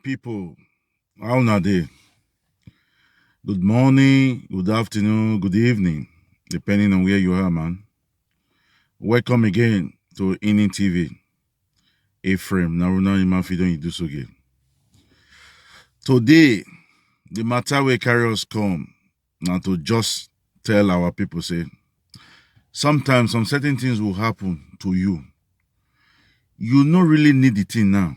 people. How na dey? Good morning, good afternoon, good evening, depending on where you are, man. Welcome again to Inning TV. Ephraim, Naruna Imafidon Idusoge. Today, the matter wey carry us come na to just tell our people, say, sometimes some certain things will happen to you. You no really need the thing now.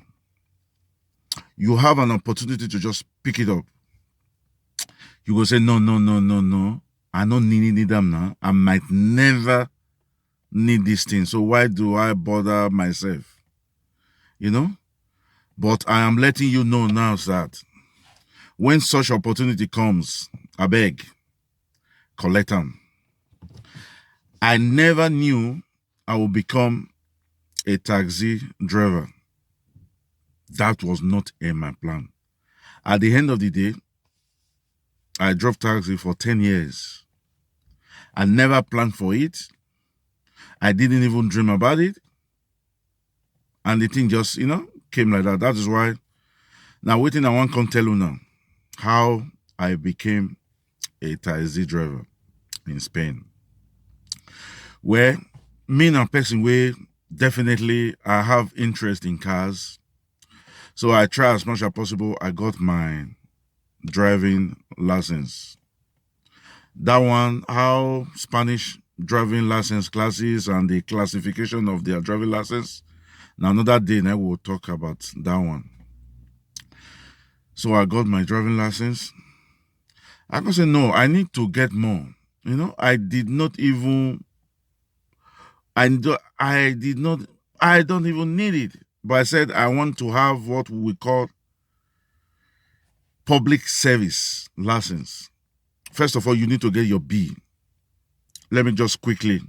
You have an opportunity to just pick it up. You go say, no. I don't need them now. I might never need this thing. So why do I bother myself? You know? But I am letting you know now that when such opportunity comes, I beg, collect them. I never knew I would become a taxi driver. That was not in my plan. At the end of the day, I drove taxi for 10 years. I never planned for it. I didn't even dream about it. And the thing just, came like that. That is why, now waiting, I want to tell you now how I became a taxi driver in Spain. Where me and a person where definitely I have interest in cars. So I try as much as possible. I got my driving license. That one, how Spanish driving license classes and the classification of their driving license. Now another day, I will talk about that one. So I got my driving license. I can say, no, I need to get more. I don't even need it. But I said I want to have what we call public service license. First of all, you need to get your B. Let me just quickly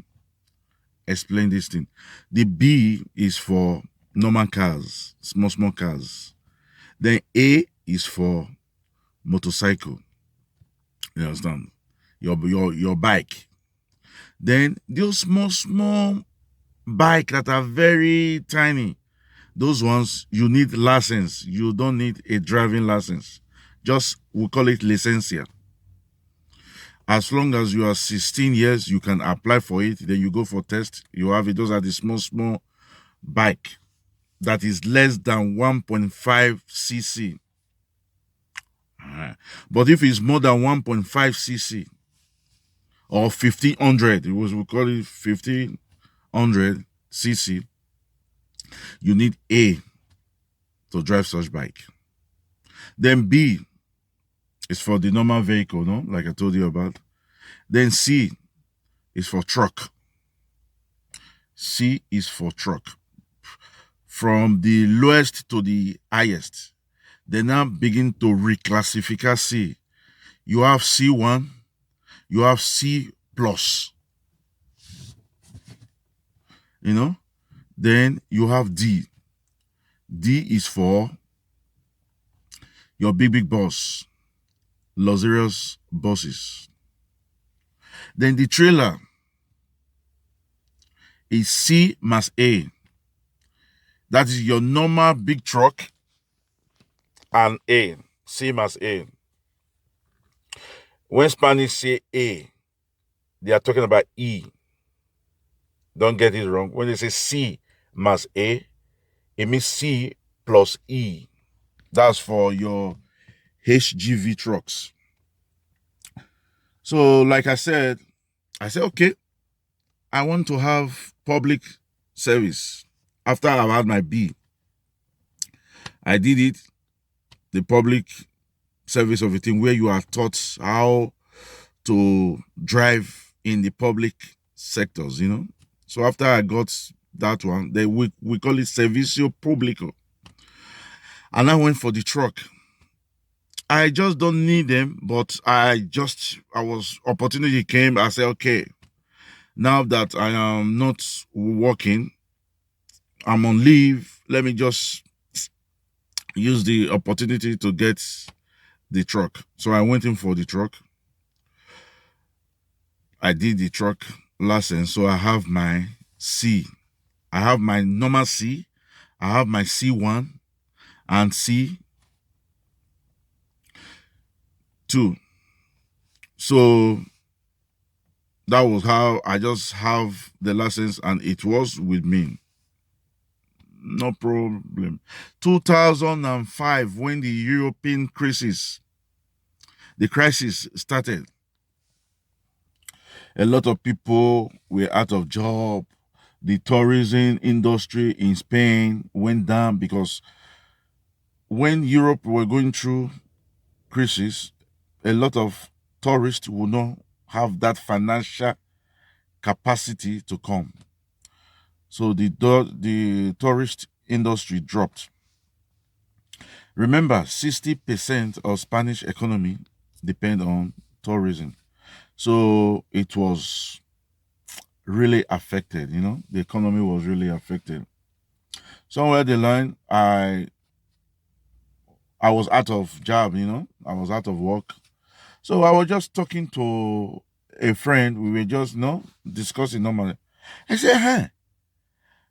explain this thing. The B is for normal cars, small cars. Then A is for motorcycle. You understand? Your bike. Then those small bike that are very tiny, those ones you need license. You don't need a driving license. We call it licencia. As long as you are 16 years, you can apply for it. Then you go for test. You have it. Those are the small bike that is less than 1.5 cc. But if it's more than 1.5 cc or 1500, we call it 1500 cc, you need A to drive such bike. Then B is for the normal vehicle, no? Like I told you about. Then C is for truck. C is for truck. From the lowest to the highest. They now begin to reclassify C. You have C1, you have C plus. Then you have D. D is for your big boss, luxurious buses. Then the trailer is C plus A. That is your normal big truck and A. C plus A. When Spanish say A, they are talking about E. Don't get it wrong. When they say C plus A, it means C plus E. That's for your HGV trucks. So, like I said, okay, I want to have public service. After I've had my B, I did it, the public service of a thing where you are taught how to drive in the public sectors, So after I got that one, we call it Servicio Público. And I went for the truck. I just don't need them, but opportunity came. I said, okay, now that I am not working, I'm on leave, let me just use the opportunity to get the truck. So I went in for the truck. I did the truck license. So I have my C. I have my normal C. I have my C1 and C too. So that was how I just have the license, and it was with me. No problem. 2005, when the European crisis started, a lot of people were out of job. The tourism industry in Spain went down because when Europe were going through crisis, a lot of tourists would not have that financial capacity to come. So the tourist industry dropped. Remember, 60% of Spanish economy depend on tourism. So it was really affected, the economy was really affected. Somewhere the line, I was out of job, I was out of work. So I was just talking to a friend. We were just, discussing normally. I said, hey,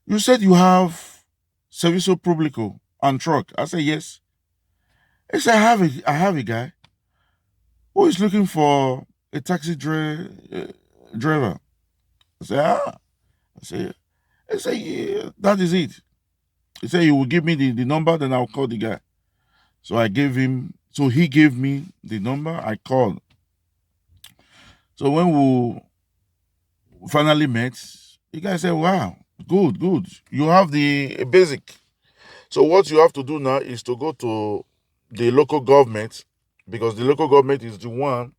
you said you have Servicio Público and truck. I said, yes. He said, I have a guy who is looking for a taxi driver. I said, I said, yeah, that is it. He said, you will give me the number, then I'll call the guy. So he gave me the number, I called. So when we finally met, the guy said, wow, good. You have the basic. So what you have to do now is to go to the local government, because the local government is the one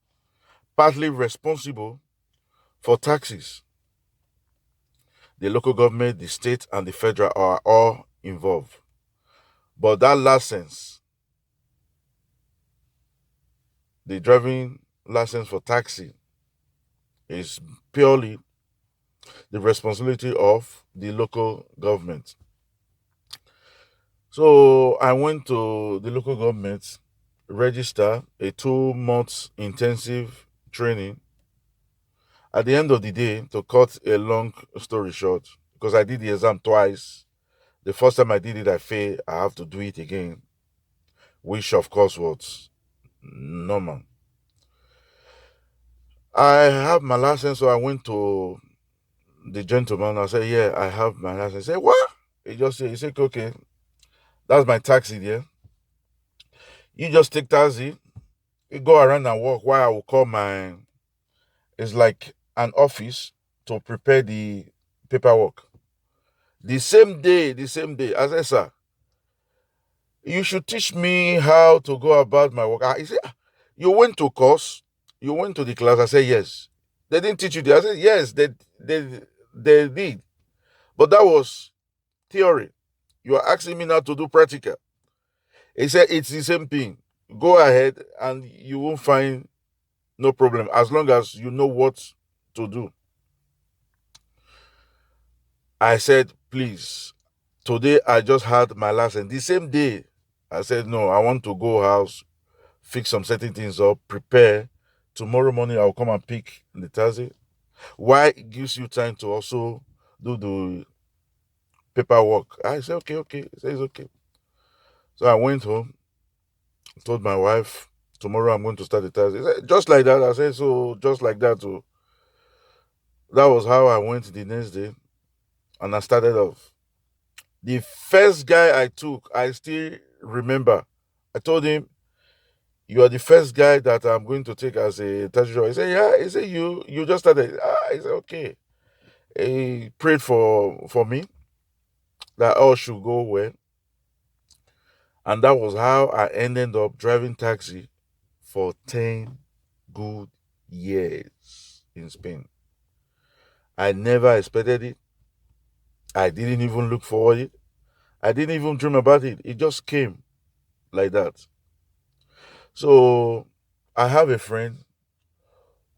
partly responsible for taxes. The local government, the state, and the federal are all involved. But that license, the driving license for taxi, is purely the responsibility of the local government. So I went to the local government, register a 2 months intensive training. At the end of the day, to cut a long story short, because I did the exam twice. The first time I did it, I failed. I have to do it again, which of course was normal. I have my license, so I went to the gentleman. I said, yeah, I have my license. He said, what? He said, okay, that's my taxi there. You just take taxi, you go around and walk while I will call it's like an office to prepare the paperwork. The same day, I said, sir, you should teach me how to go about my work. He said, you went to course, you went to the class. I said, yes. They didn't teach you that. I said, yes, they did. But that was theory. You are asking me now to do practical. He said, it's the same thing. Go ahead and you won't find no problem as long as you know what to do. I said, please, today I just had my license. The same day, I said, no, I want to go house, fix some certain things up, prepare. Tomorrow morning, I'll come and pick the taxi. Why it gives you time to also do the paperwork. I said, okay. He said, it's okay. So I went home, told my wife, tomorrow I'm going to start the taxi. He said, just like that. I said, so just like that too. That was how I went the next day, and I started off. The first guy I took, I still remember. I told him, you are the first guy that I'm going to take as a taxi driver. He said, yeah. He said, you just started. I said, okay. He prayed for me that all should go well. And that was how I ended up driving taxi for 10 good years in Spain. I never expected it. I didn't even look forward it. I didn't even dream about it. It just came like that. So I have a friend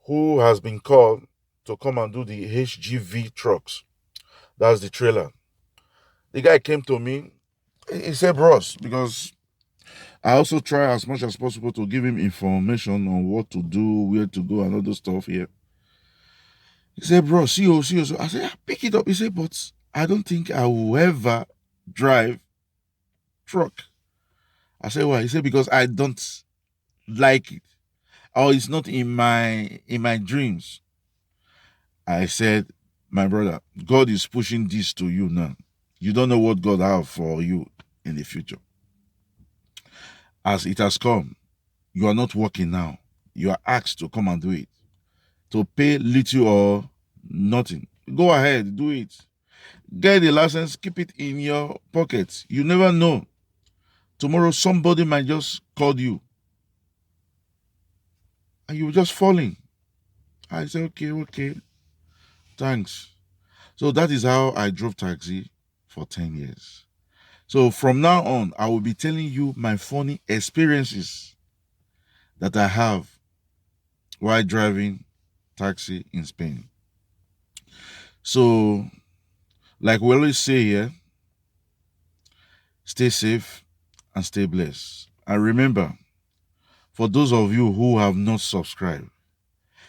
who has been called to come and do the HGV trucks. That's the trailer. The guy came to me. He said, bros, because I also try as much as possible to give him information on what to do, where to go, and all those stuff here. He said, bro, see you. I said, pick it up. He said, but I don't think I will ever drive truck. I said, why? He said, because I don't like it. or it's not in my dreams. I said, my brother, God is pushing this to you now. You don't know what God have for you in the future. As it has come, you are not working now. You are asked to come and do it. To pay little or nothing. Go ahead, do it. Get the license, keep it in your pocket. You never know. Tomorrow somebody might just call you. And you're just falling. I say, okay. Thanks. So that is how I drove taxi for 10 years. So from now on, I will be telling you my funny experiences that I have while driving taxi in Spain. So, like we always say here, stay safe and stay blessed. And remember, for those of you who have not subscribed,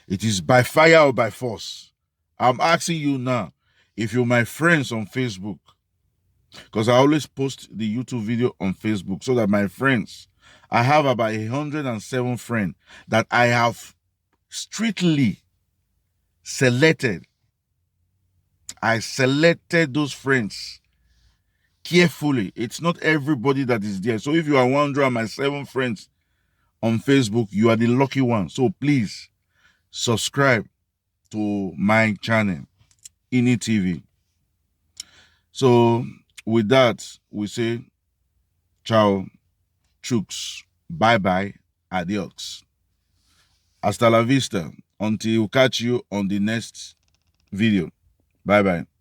it is by fire or by force. I'm asking you now, if you're my friends on Facebook, because I always post the YouTube video on Facebook so that my friends, I have about 107 friends that I have strictly selected. I selected those friends carefully. It's not everybody that is there. So if you are 107 friends on Facebook, you are the lucky one. So please subscribe to my channel, Ini TV. So with that, we say ciao, chooks, bye-bye, adios. Hasta la vista. Until we catch you on the next video. Bye-bye.